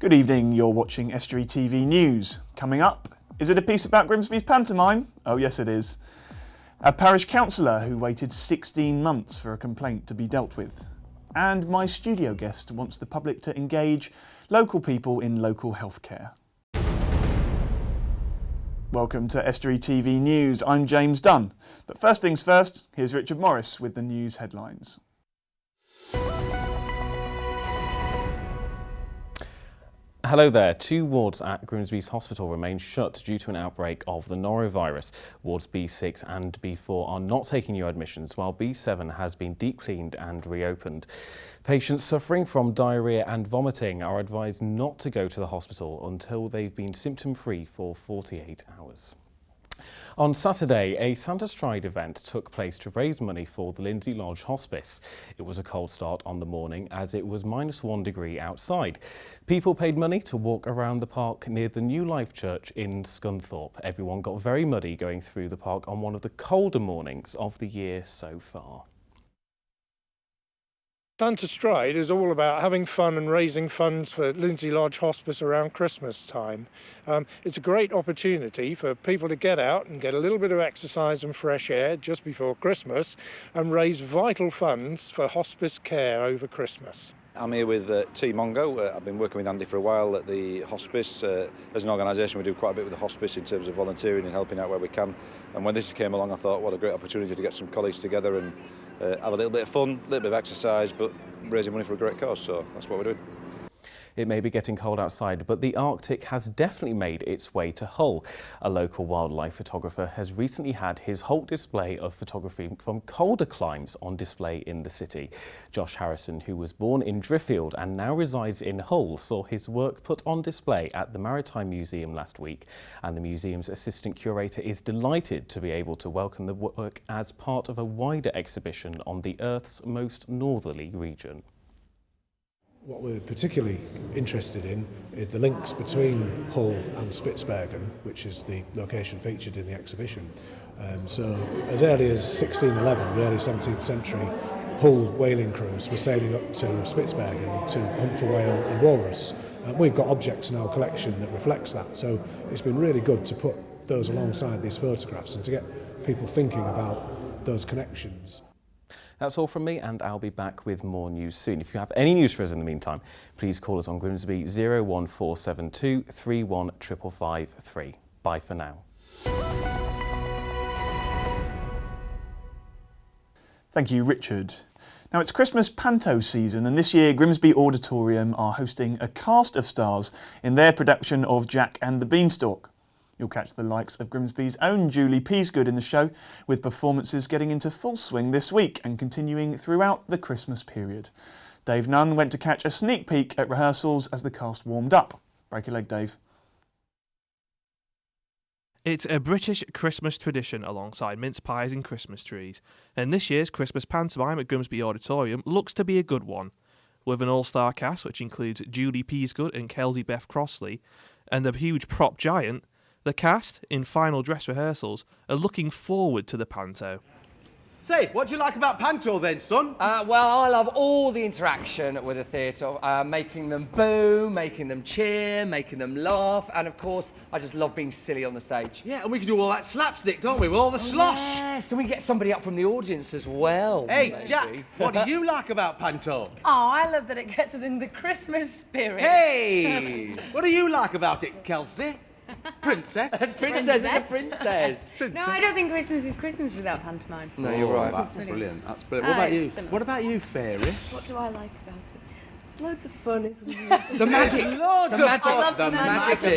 Good evening, you're watching Estuary TV News. Coming up, is it a piece about Grimsby's pantomime? Oh yes it is. A parish councillor who waited 16 months for a complaint to be dealt with. And my studio guest wants the public to engage local people in local healthcare. Welcome to Estuary TV News, I'm James Dunn. But first things first, here's Richard Morris with the news headlines. Hello there. 2 wards at Grimsby's Hospital remain shut due to an outbreak of the norovirus. Wards B6 and B4 are not taking new admissions, while B7 has been deep cleaned and reopened. Patients suffering from diarrhoea and vomiting are advised not to go to the hospital until they've been symptom-free for 48 hours. On Saturday, a Santa Stride event took place to raise money for the Lindsay Lodge Hospice. It was a cold start on the morning as it was -1 degree outside. People paid money to walk around the park near the New Life Church in Scunthorpe. Everyone got very muddy going through the park on one of the colder mornings of the year so far. Santa Stride is all about having fun and raising funds for Lindsay Lodge Hospice around Christmas time. It's a great opportunity for people to get out and get a little bit of exercise and fresh air just before Christmas and raise vital funds for hospice care over Christmas. I'm here with T Mongo. I've been working with Andy for a while at the hospice. As an organisation we do quite a bit with the hospice in terms of volunteering and helping out where we can. And when this came along I thought what a great opportunity to get some colleagues together and have a little bit of fun, a little bit of exercise, but raising money for a great cause, so that's what we're doing. It may be getting cold outside, but the Arctic has definitely made its way to Hull. A local wildlife photographer has recently had his whole display of photography from colder climes on display in the city. Josh Harrison, who was born in Driffield and now resides in Hull, saw his work put on display at the Maritime Museum last week, and the museum's assistant curator is delighted to be able to welcome the work as part of a wider exhibition on the Earth's most northerly region. What we're particularly interested in is the links between Hull and Spitsbergen, which is the location featured in the exhibition. So as early as 1611, the early 17th century, Hull whaling crews were sailing up to Spitsbergen to hunt for whale and walrus. We've got objects in our collection that reflects that, so it's been really good to put those alongside these photographs and to get people thinking about those connections. That's all from me, and I'll be back with more news soon. If you have any news for us in the meantime, please call us on Grimsby 01472 3155553. Bye for now. Thank you, Richard. Now it's Christmas panto season, and this year Grimsby Auditorium are hosting a cast of stars in their production of Jack and the Beanstalk. You'll catch the likes of Grimsby's own Julie Peasgood in the show, with performances getting into full swing this week and continuing throughout the Christmas period. Dave Nunn went to catch a sneak peek at rehearsals as the cast warmed up. Break a leg, Dave. It's a British Christmas tradition alongside mince pies and Christmas trees, and this year's Christmas pantomime at Grimsby Auditorium looks to be a good one. With an all-star cast which includes Julie Peasgood and Kelsey Beth Crossley, and the huge prop giant, the cast, in final dress rehearsals, are looking forward to the panto. Say, what do you like about panto then, son? Well, I love all the interaction with the theatre, making them boo, making them cheer, making them laugh, and of course, I just love being silly on the stage. Yeah, and we can do all that slapstick, don't we, with all the slosh? Yes, and we get somebody up from the audience as well. Hey, maybe. Jack, what do you like about panto? Oh, I love that it gets us in the Christmas spirit. Hey! What do you like about it, Kelsey? Princess? Princess is a princess. No, I don't think Christmas is Christmas without pantomime. No, you're right. That's brilliant. That's brilliant. What about you? Similar. What about you, Fairy? What do I like about it? It's loads of fun, isn't it? The magic. Loads of I love fun. the magic. The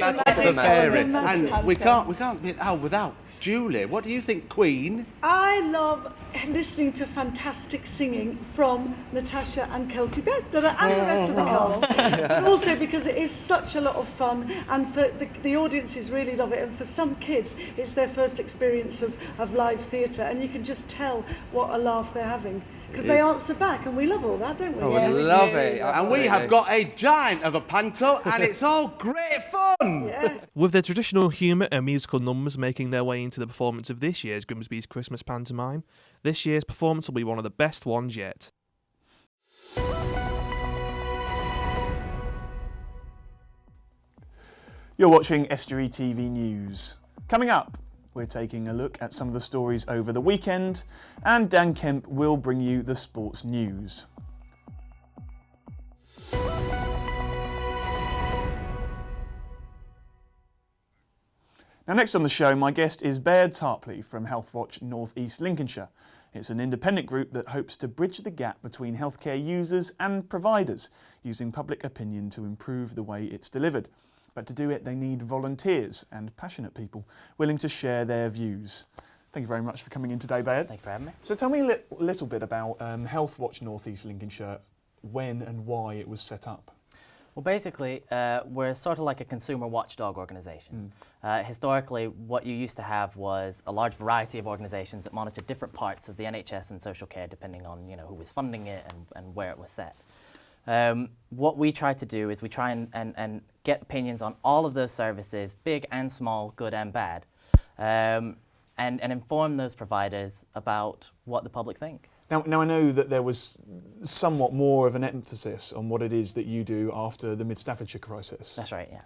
fairy. The magic. And we can't be without Julie. What do you think, Queen? I love listening to fantastic singing from Natasha and Kelsey Beth and the rest of the cast. But also because it is such a lot of fun, and for the audiences really love it, and for some kids it's their first experience of live theatre, and you can just tell what a laugh they're having. Because they answer back, and we love all that, don't we? Oh, we love it. And we have got a giant of a panto, and it's all great fun. Yeah. With their traditional humour and musical numbers making their way into the performance of this year's Grimsby's Christmas pantomime, this year's performance will be one of the best ones yet. You're watching Estuary TV News. Coming up, we're taking a look at some of the stories over the weekend, and Dan Kemp will bring you the sports news. Now, next on the show, my guest is Baird Tarpley from Healthwatch North East Lincolnshire. It's an independent group that hopes to bridge the gap between healthcare users and providers, using public opinion to improve the way it's delivered. But to do it, they need volunteers and passionate people willing to share their views. Thank you very much for coming in today, Baird. Thank you for having me. So tell me a little bit about Healthwatch North East Lincolnshire, when and why it was set up. Well, basically, we're sort of like a consumer watchdog organisation. Historically, what you used to have was a large variety of organisations that monitored different parts of the NHS and social care, depending on who was funding it and where it was set. What we try to do is we try and get opinions on all of those services, big and small, good and bad, and inform those providers about what the public think. Now I know that there was somewhat more of an emphasis on what it is that you do after the Mid Staffordshire crisis. That's right, yeah.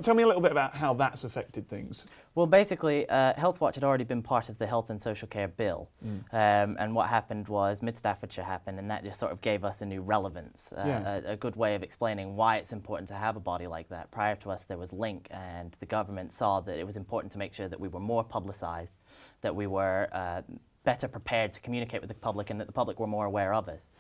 Tell me a little bit about how that's affected things. Well, basically, Healthwatch had already been part of the Health and Social Care Bill, and what happened was Mid Staffordshire happened, and that just sort of gave us a new relevance, a good way of explaining why it's important to have a body like that. Prior to us, there was Link, and the government saw that it was important to make sure that we were more publicised, that we were better prepared to communicate with the public, and that the public were more aware of us.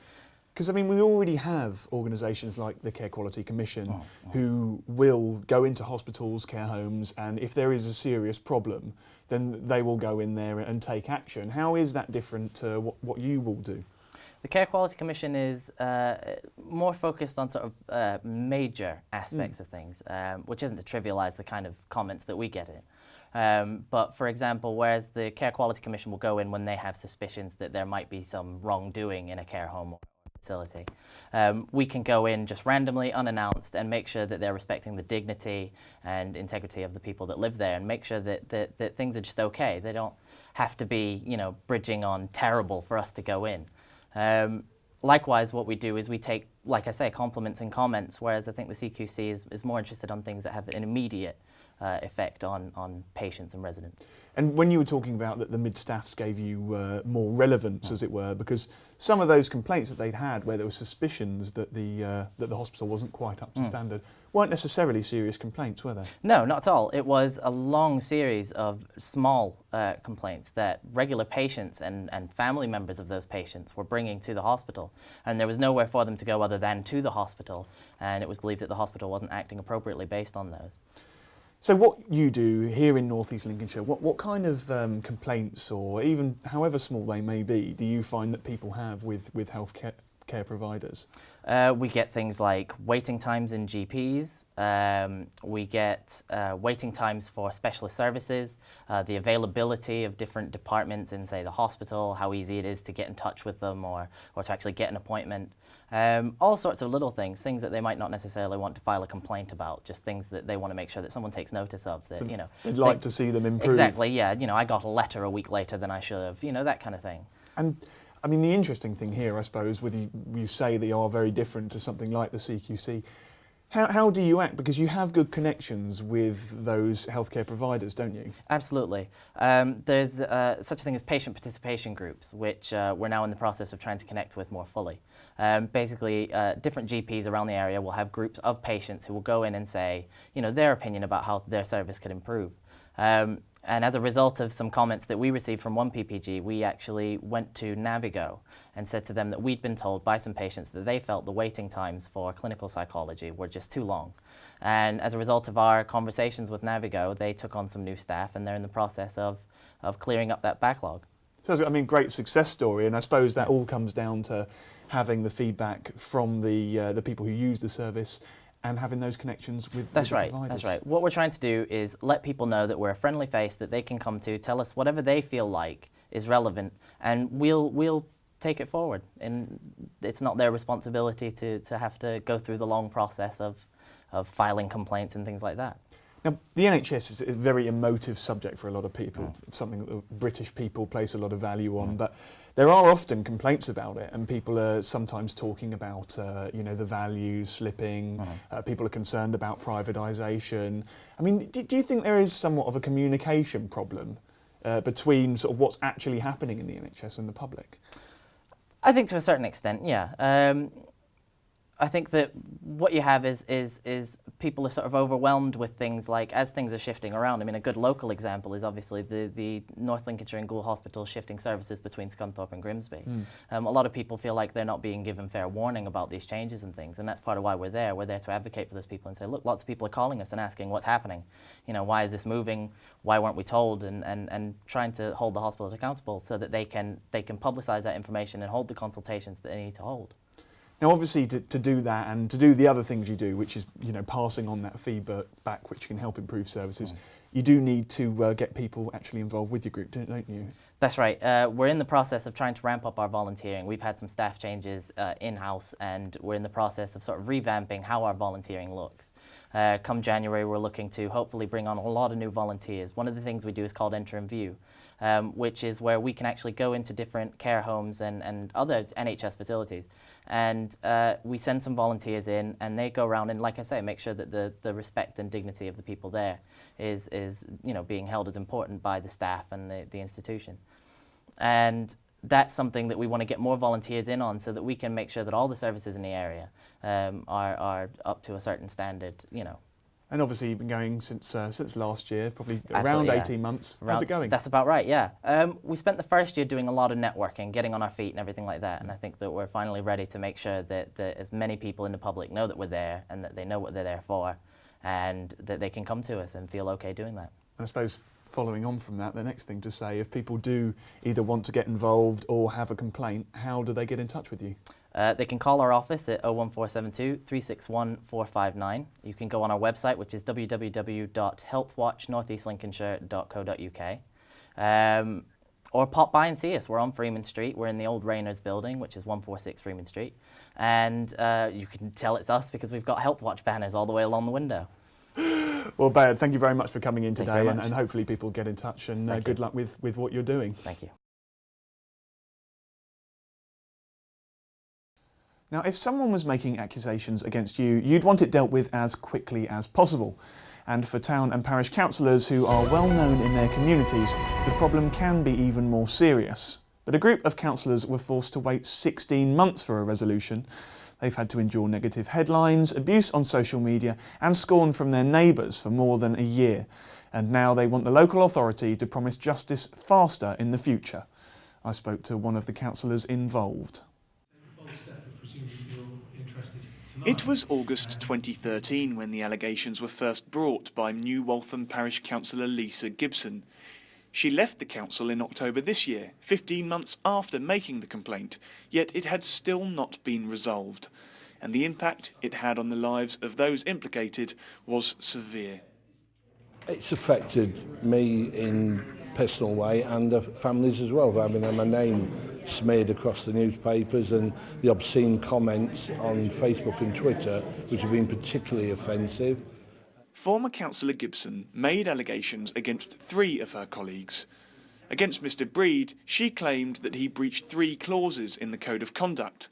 Because, I mean, we already have organisations like the Care Quality Commission who will go into hospitals, care homes, and if there is a serious problem, then they will go in there and take action. How is that different to what you will do? The Care Quality Commission is more focused on sort of major aspects of things, which isn't to trivialise the kind of comments that we get in. But for example, whereas the Care Quality Commission will go in when they have suspicions that there might be some wrongdoing in a care home or facility, we can go in just randomly, unannounced, and make sure that they're respecting the dignity and integrity of the people that live there, and make sure that things are just okay. They don't have to be, bridging on terrible for us to go in. Likewise, what we do is we take, like I say, compliments and comments, whereas I think the CQC is more interested on things that have an immediate effect on patients and residents. And when you were talking about that the mid-staffs gave you more relevance, as it were, because some of those complaints that they'd had where there were suspicions that the hospital wasn't quite up to standard weren't necessarily serious complaints, were they? No, not at all. It was a long series of small complaints that regular patients and family members of those patients were bringing to the hospital, and there was nowhere for them to go other than to the hospital, and it was believed that the hospital wasn't acting appropriately based on those. So what you do here in North East Lincolnshire, what kind of complaints, or even however small they may be, do you find that people have with health care providers? We get things like waiting times in GPs, we get waiting times for specialist services, the availability of different departments in, say, the hospital, how easy it is to get in touch with them or to actually get an appointment. All sorts of little things that they might not necessarily want to file a complaint about, just things that they want to make sure that someone takes notice of. That, they'd like to see them improve. Exactly, yeah. I got a letter a week later than I should have, that kind of thing. And I mean, the interesting thing here, I suppose, with you say they are very different to something like the CQC. How do you act? Because you have good connections with those healthcare providers, don't you? Absolutely. There's such a thing as patient participation groups, which we're now in the process of trying to connect with more fully. Basically, different GPs around the area will have groups of patients who will go in and say, their opinion about how their service could improve. And as a result of some comments that we received from one PPG, we actually went to Navigo and said to them that we'd been told by some patients that they felt the waiting times for clinical psychology were just too long. And as a result of our conversations with Navigo, they took on some new staff, and they're in the process of clearing up that backlog. So, I mean, great success story, and I suppose that all comes down to having the feedback from the people who use the service and having those connections with the providers. That's right. What we're trying to do is let people know that we're a friendly face that they can come to, tell us whatever they feel like is relevant, and we'll take it forward. And it's not their responsibility to have to go through the long process of filing complaints and things like that. Now, the NHS is a very emotive subject for a lot of people, something that the British people place a lot of value on, but there are often complaints about it, and people are sometimes talking about, you know, the values slipping, people are concerned about privatisation. I mean, do you think there is somewhat of a communication problem between sort of what's actually happening in the NHS and the public? I think to a certain extent, yeah. I think that what you have is people are sort of overwhelmed with things like, as things are shifting around. I mean, a good local example is obviously the North Lincolnshire and Goole Hospital shifting services between Scunthorpe and Grimsby. A lot of people feel like they're not being given fair warning about these changes and things, and that's part of why we're there. We're there to advocate for those people and say, look, lots of people are calling us and asking what's happening. You know, why is this moving? Why weren't we told? And trying to hold the hospitals accountable so that they can publicise that information and hold the consultations that they need to hold. Now, obviously, to do that and to do the other things you do, which is, you know, passing on that feedback, which can help improve services, you do need to get people actually involved with your group, don't you? That's right. We're in the process of trying to ramp up our volunteering. We've had some staff changes in-house, and we're in the process of sort of revamping how our volunteering looks. Come January, we're looking to hopefully bring on a lot of new volunteers. One of the things we do is called Enter and View, which is where we can actually go into different care homes and other NHS facilities, and we send some volunteers in, and they go around and, like I say, make sure that the respect and dignity of the people there is you know, being held as important by the staff and the institution. And that's something that we want to get more volunteers in on, so that we can make sure that all the services in the area are up to a certain standard, you know. And obviously you've been going since last year, probably around 18 months. How's it going? That's about right, yeah. We spent the first year doing a lot of networking, getting on our feet and everything like that, and I think that we're finally ready to make sure that as many people in the public know that we're there and that they know what they're there for, and that they can come to us and feel okay doing that. And I suppose following on from that, the next thing to say, if people do either want to get involved or have a complaint, how do they get in touch with you? They can call our office at 01472 361 459. You can go on our website, which is www.healthwatchnortheastlincolnshire.co.uk. Or pop by and see us. We're on Freeman Street. We're in the old Rayners building, which is 146 Freeman Street. And you can tell it's us because we've got Health Watch banners all the way along the window. Well, Bayard, thank you very much for coming in Thank you today, very and much. hopefully people get in touch, and good luck with what you're doing. Thank you. Now, if someone was making accusations against you, you'd want it dealt with as quickly as possible. And for town and parish councillors who are well known in their communities, the problem can be even more serious. But a group of councillors were forced to wait 16 months for a resolution. They've had to endure negative headlines, abuse on social media and scorn from their neighbours for more than a year. And now they want the local authority to promise justice faster in the future. I spoke to one of the councillors involved. It was August 2013 when the allegations were first brought by New Waltham Parish Councillor Lisa Gibson. She left the council in October this year, 15 months after making the complaint, yet it had still not been resolved. And the impact it had on the lives of those implicated was severe. It's affected me in a personal way and the families as well. I mean, my name smeared across the newspapers, and the obscene comments on Facebook and Twitter, which have been particularly offensive. Former Councillor Gibson made allegations against 3 of her colleagues. Against Mr Breed, she claimed that he breached 3 clauses in the Code of Conduct.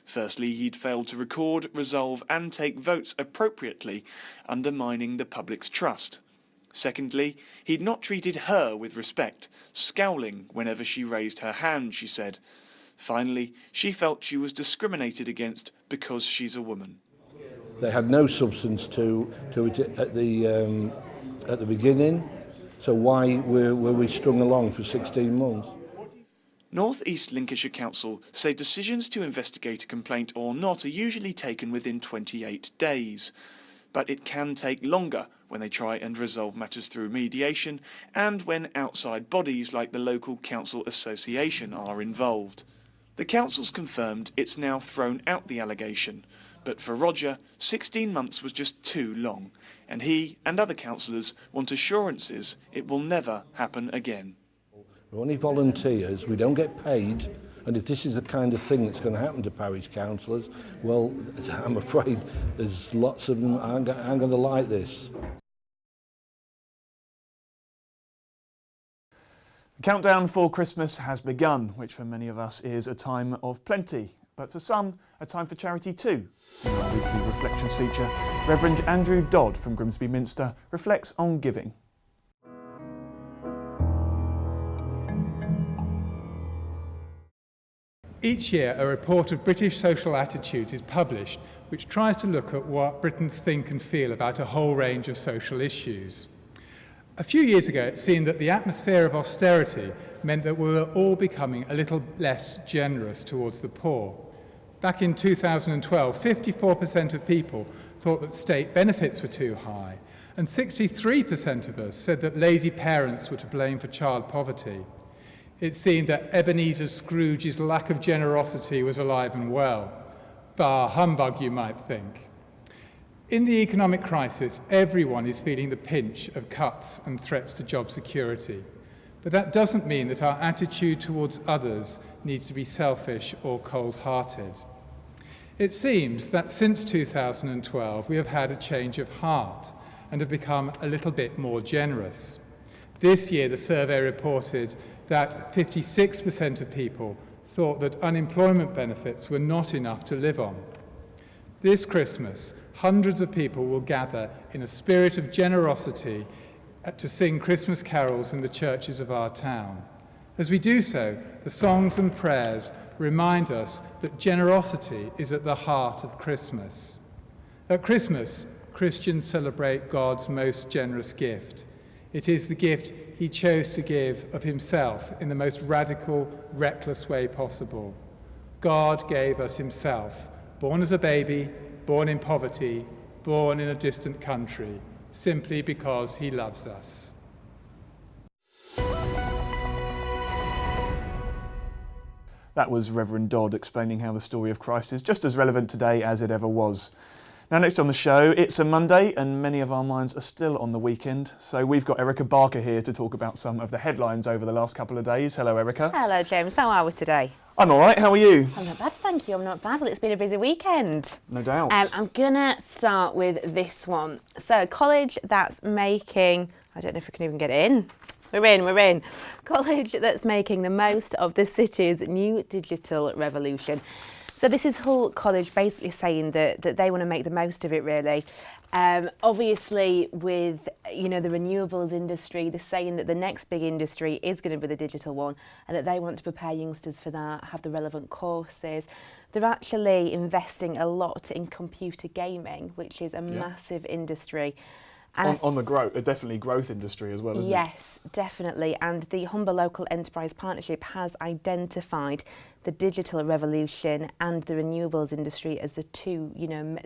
Firstly, he'd failed to record, resolve and take votes appropriately, undermining the public's trust. Secondly, he'd not treated her with respect, scowling whenever she raised her hand, she said. Finally, she felt she was discriminated against because she's a woman. They had no substance to it at the beginning, so why were we strung along for 16 months? North East Lincolnshire Council say decisions to investigate a complaint or not are usually taken within 28 days. But it can take longer when they try and resolve matters through mediation and when outside bodies like the local council association are involved. The council's confirmed it's now thrown out the allegation, but for Roger, 16 months was just too long, and he and other councillors want assurances it will never happen again. We're only volunteers, we don't get paid, and if this is the kind of thing that's going to happen to parish councillors, well, I'm afraid there's lots of them aren't going to like this. The countdown for Christmas has begun, which for many of us is a time of plenty, but for some, a time for charity too. In our weekly Reflections feature, Reverend Andrew Dodd from Grimsby Minster reflects on giving. Each year, a report of British social attitudes is published, which tries to look at what Britons think and feel about a whole range of social issues. A few years ago, it seemed that the atmosphere of austerity meant that we were all becoming a little less generous towards the poor. Back in 2012, 54% of people thought that state benefits were too high, and 63% of us said that lazy parents were to blame for child poverty. It seemed that Ebenezer Scrooge's lack of generosity was alive and well. Bar humbug, you might think. In the economic crisis, everyone is feeling the pinch of cuts and threats to job security. But that doesn't mean that our attitude towards others needs to be selfish or cold-hearted. It seems that since 2012, we have had a change of heart and have become a little bit more generous. This year, the survey reported that 56% of people thought that unemployment benefits were not enough to live on. This Christmas, hundreds of people will gather in a spirit of generosity to sing Christmas carols in the churches of our town. As we do so, the songs and prayers remind us that generosity is at the heart of Christmas. At Christmas, Christians celebrate God's most generous gift. It is the gift he chose to give of himself in the most radical, reckless way possible. God gave us himself, born as a baby, born in poverty, born in a distant country, simply because he loves us. That was Reverend Dodd explaining how the story of Christ is just as relevant today as it ever was. Now, next on the show, it's a Monday and many of our minds are still on the weekend. So we've got Erica Barker here to talk about some of the headlines over the last couple of days. Hello, Erica. Hello, James. How are we today? I'm all right. How are you? I'm not bad, thank you. I'm not bad. Well, it's been a busy weekend. No doubt. I'm going to start with this one. So, college that's making... I don't know if we can even get it in. We're in. College that's making the most of the city's new digital revolution. So this is Hull College basically saying that they want to make the most of it, really. Obviously, with the renewables industry, they're saying that the next big industry is going to be the digital one, and that they want to prepare youngsters for that, have the relevant courses. They're actually investing a lot in computer gaming, which is a massive industry. And on the growth, definitely growth industry as well, isn't it? Yes, definitely. And the Humber Local Enterprise Partnership has identified the digital revolution and the renewables industry as the two,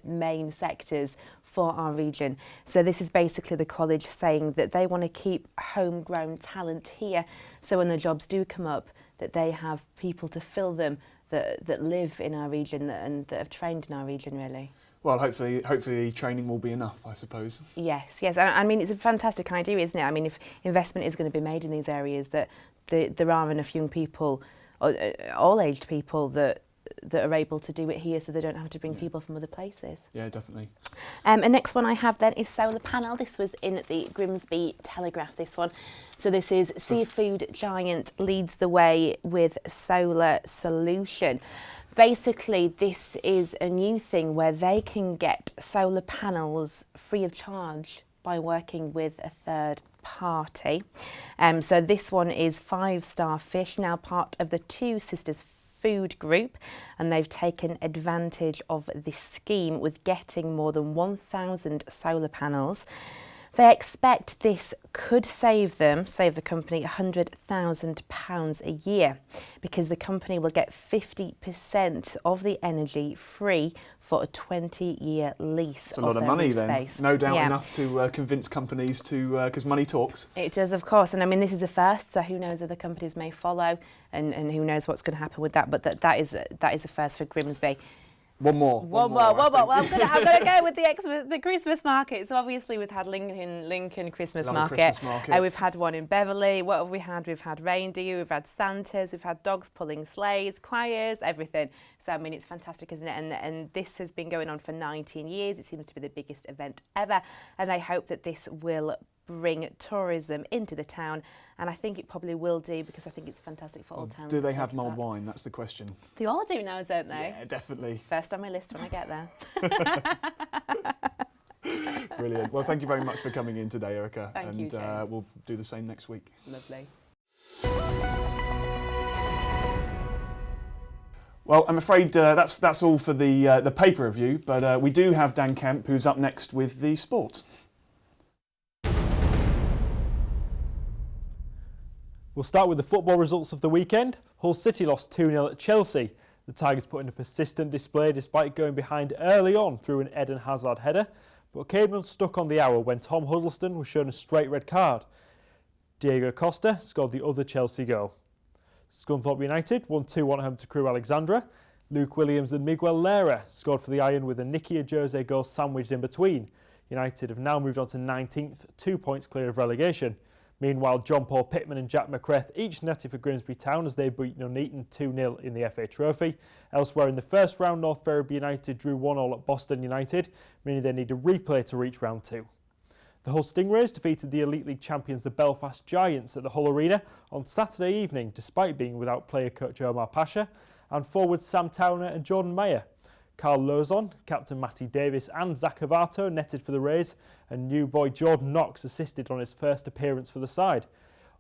main sectors for our region. So this is basically the college saying that they want to keep homegrown talent here, so when the jobs do come up, that they have people to fill them that live in our region and that have trained in our region, really. Well, hopefully training will be enough, I suppose. Yes. I mean, it's a fantastic idea, isn't it? I mean, if investment is going to be made in these areas, that there are enough young people, all aged people, that are able to do it here, so they don't have to bring people from other places. Yeah, definitely. And next one I have then is solar panel. This was in the Grimsby Telegraph, this one. So this is seafood giant leads the way with solar solution. Basically, this is a new thing where they can get solar panels free of charge by working with a third party. So this one is 5 Star Fish, now part of the Two Sisters Food Group, and they've taken advantage of this scheme with getting more than 1,000 solar panels. They expect this could save the company £100,000 a year, because the company will get 50% of the energy free for a 20-year lease. It's a lot of money then. No doubt enough to convince companies to, because money talks. It does, of course. And I mean, this is a first, so who knows, other companies may follow, and who knows what's going to happen with that. But that is a first for Grimsby. One more. Well, I'm going to go with the Christmas market. So obviously we've had Lincoln Christmas market. We've had one in Beverley. What have we had? We've had reindeer, we've had Santas, we've had dogs pulling sleighs, choirs, everything. So I mean, it's fantastic, isn't it? And this has been going on for 19 years. It seems to be the biggest event ever. And I hope that this will bring tourism into the town, and I think it probably will do, because I think it's fantastic for all towns. Do they have mulled wine? That's the question. They all do now, don't they? Yeah, definitely. First on my list when I get there. Brilliant. Well, thank you very much for coming in today, Erica. Thank you, James. We'll do the same next week. Lovely. Well, I'm afraid that's all for the paper review, but we do have Dan Kemp, who's up next with the sport. We'll start with the football results of the weekend. Hull City lost 2-0 at Chelsea. The Tigers put in a persistent display despite going behind early on through an Eden Hazard header, but came unstuck on the hour when Tom Huddleston was shown a straight red card. Diego Costa scored the other Chelsea goal. Scunthorpe United won 2-1 home to Crewe Alexandra. Luke Williams and Miguel Lera scored for the Iron with a Nicky Ajose goal sandwiched in between. United have now moved on to 19th, 2 points clear of relegation. Meanwhile, John Paul Pittman and Jack McCreth each netted for Grimsby Town as they beat Nuneaton 2-0 in the FA Trophy. Elsewhere in the first round, North Ferriby United drew 1-1 at Boston United, meaning they need a replay to reach round 2. The Hull Stingrays defeated the Elite League champions, the Belfast Giants, at the Hull Arena on Saturday evening, despite being without player coach Omar Pasha and forwards Sam Towner and Jordan Mayer. Carl Lozon, captain Matty Davis and Zach Avato netted for the Rays, and new boy Jordan Knox assisted on his first appearance for the side.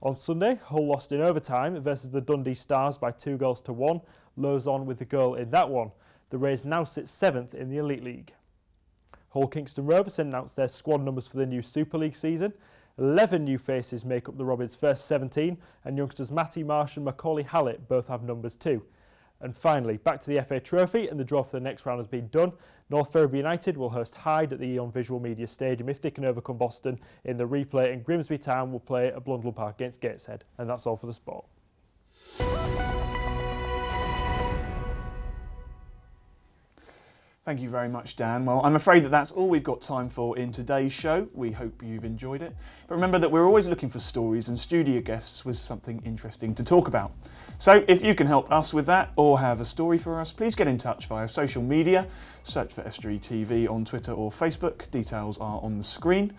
On Sunday, Hull lost in overtime versus the Dundee Stars by 2-1, Lozon with the goal in that one. The Rays now sit 7th in the Elite League. Hull Kingston Rovers announced their squad numbers for the new Super League season. 11 new faces make up the Robins' first 17, and youngsters Matty Marsh and Macaulay Hallett both have numbers too. And finally, back to the FA Trophy, and the draw for the next round has been done. North Ferriby United will host Hyde at the Eon Visual Media Stadium if they can overcome Boston in the replay, and Grimsby Town will play at Blundell Park against Gateshead. And that's all for the sport. Thank you very much, Dan. Well, I'm afraid that's all we've got time for in today's show. We hope you've enjoyed it. But remember that we're always looking for stories and studio guests with something interesting to talk about. So if you can help us with that or have a story for us, please get in touch via social media. Search for Estuary TV on Twitter or Facebook. Details are on the screen.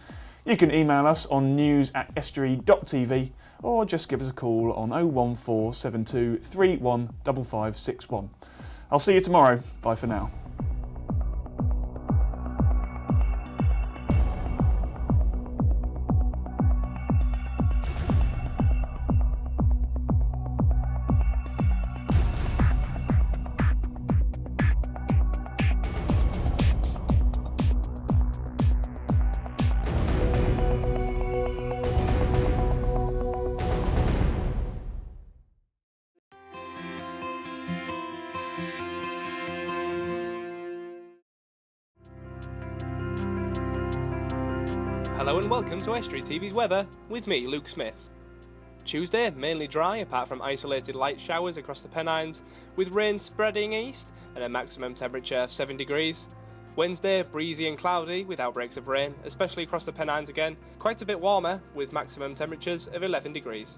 You can email us on news@estuary.tv or just give us a call on 01472 31 5561. I'll see you tomorrow. Bye for now. Hello and welcome to Estuary TV's weather with me, Luke Smith. Tuesday, mainly dry apart from isolated light showers across the Pennines, with rain spreading east and a maximum temperature of 7 degrees. Wednesday, breezy and cloudy with outbreaks of rain, especially across the Pennines again, quite a bit warmer with maximum temperatures of 11 degrees.